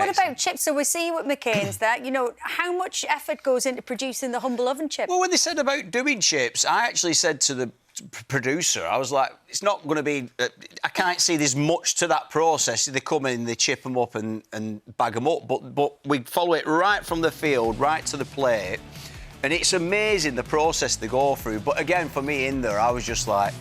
what about chips? So we're seeing with McCain's that, you know, how much effort goes into producing the humble oven chip? Well, when they said about doing chips, I actually said to the producer, I was like, it's not going to be... I can't see there's much to that process. They come in, they chip them up and bag them up, but we follow it right from the field, right to the plate, and it's amazing the process they go through. But again, for me in there, I was just like,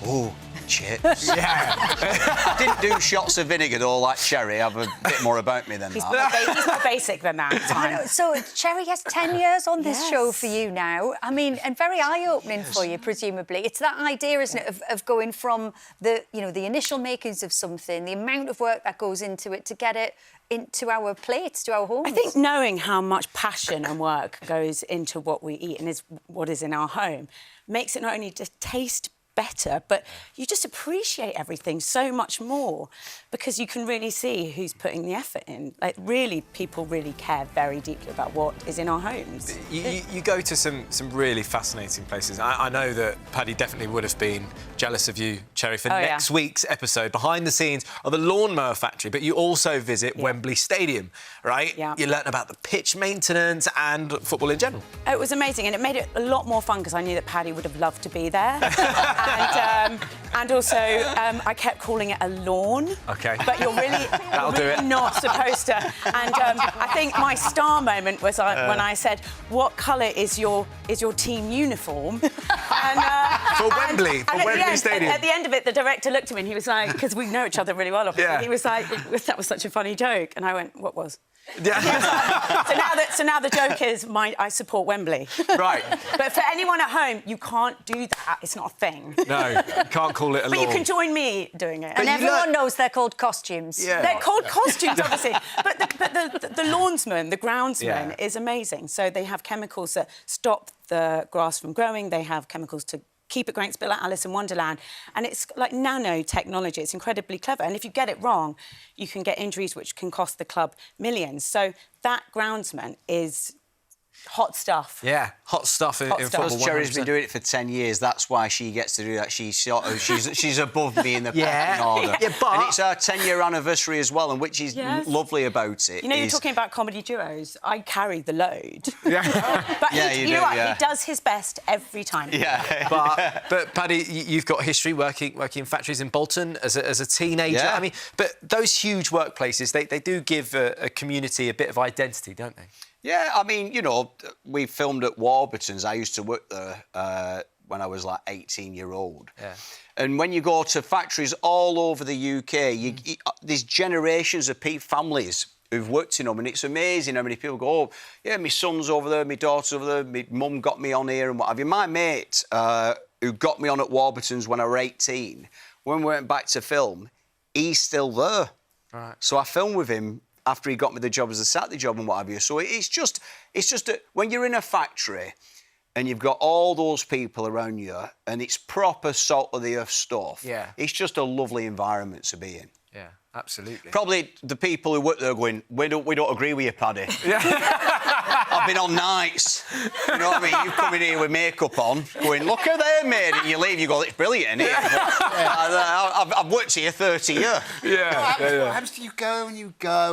oh, chips. Yeah. Didn't do shots of vinegar, though, like Cherry. I have a bit more about me than that. He's more basic than that. I know. So Cherry has 10 years on this show for you now. I mean, and very eye-opening for you, presumably. It's that idea, isn't it, of going from the, you know, the initial makings of something, the amount of work that goes into it to get it into our plates, to our homes. I think knowing how much passion and work goes into what we eat and is what is in our home makes it not only just taste better, but you just appreciate everything so much more because you can really see who's putting the effort in. Like, really, people really care very deeply about what is in our homes. You go to some really fascinating places. I know that Paddy definitely would have been jealous of you, Cherry, for next week's episode, behind the scenes of the lawnmower factory, but you also visit Wembley Stadium, right? Yeah. You learn about the pitch maintenance and football in general. It was amazing, and it made it a lot more fun because I knew that Paddy would have loved to be there. And also, I kept calling it a lawn. OK. But you're really, not supposed to. And I think my star moment was when I said, "What colour is your team uniform?" For Wembley, for Wembley Stadium. At the end of it, the director looked at me and he was like, because we know each other really well, obviously, he was like, "That was such a funny joke." And I went, "What was?" So now the joke is I support Wembley. Right. But for anyone at home, you can't do that. It's not a thing. No, you can't call it a lawn. But you can join me doing it. And everyone knows they're called costumes. Yeah. They're called costumes, obviously. But the lawnsman, the groundsman, is amazing. So they have chemicals that stop the grass from growing. They have chemicals to keep it growing. It's a bit like Alice in Wonderland. And it's like nanotechnology. It's incredibly clever. And if you get it wrong, you can get injuries which can cost the club millions. So that groundsman is hot stuff. Yeah, hot stuff in football. Cherry's been doing it for 10 years. That's why she gets to do that. She's above me in the pecking order. Yeah, but... And it's our 10-year anniversary as well, and which is lovely about it. You know, you're talking about comedy duos. I carry the load. Yeah. But you know what? He does his best every time. Yeah. But Paddy, you've got history working in factories in Bolton as a teenager. Yeah. I mean, but those huge workplaces, they do give a community a bit of identity, don't they? Yeah, I mean, you know, we filmed at Warburton's. I used to work there when I was, like, 18-year-old. Yeah. And when you go to factories all over the UK, there's generations of families who've worked in them, and it's amazing how many people go, oh, yeah, my son's over there, my daughter's over there, my mum got me on here and what have you. My mate, who got me on at Warburton's when I was 18, when we went back to film, he's still there. Right. So I filmed with him after he got me the job as a Saturday job and what have you. So it's just when you're in a factory and you've got all those people around you and it's proper salt-of-the-earth stuff, it's just a lovely environment to be in. Yeah, absolutely. Probably the people who work there going, we don't agree with you, Paddy. I've been on nights. You know what I mean? You come in here with makeup on, going, look how they're made, and you leave, you go, it's brilliant, isn't it? I've worked here 30 years. Yeah. What happens if you go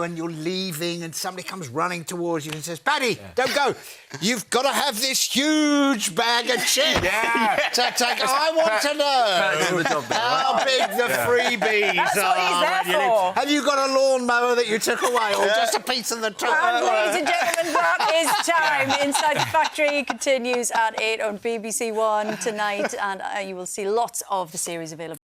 and you're leaving and somebody comes running towards you and says, Paddy, don't go. You've got to have this huge bag of chips. I want to know how big the freebies That's what he's there for. Have you got a lawnmower that you took away or just a piece of the top? And ladies and gentlemen, that is time. Inside the Factory continues at 8 on BBC One tonight, and you will see lots of the series available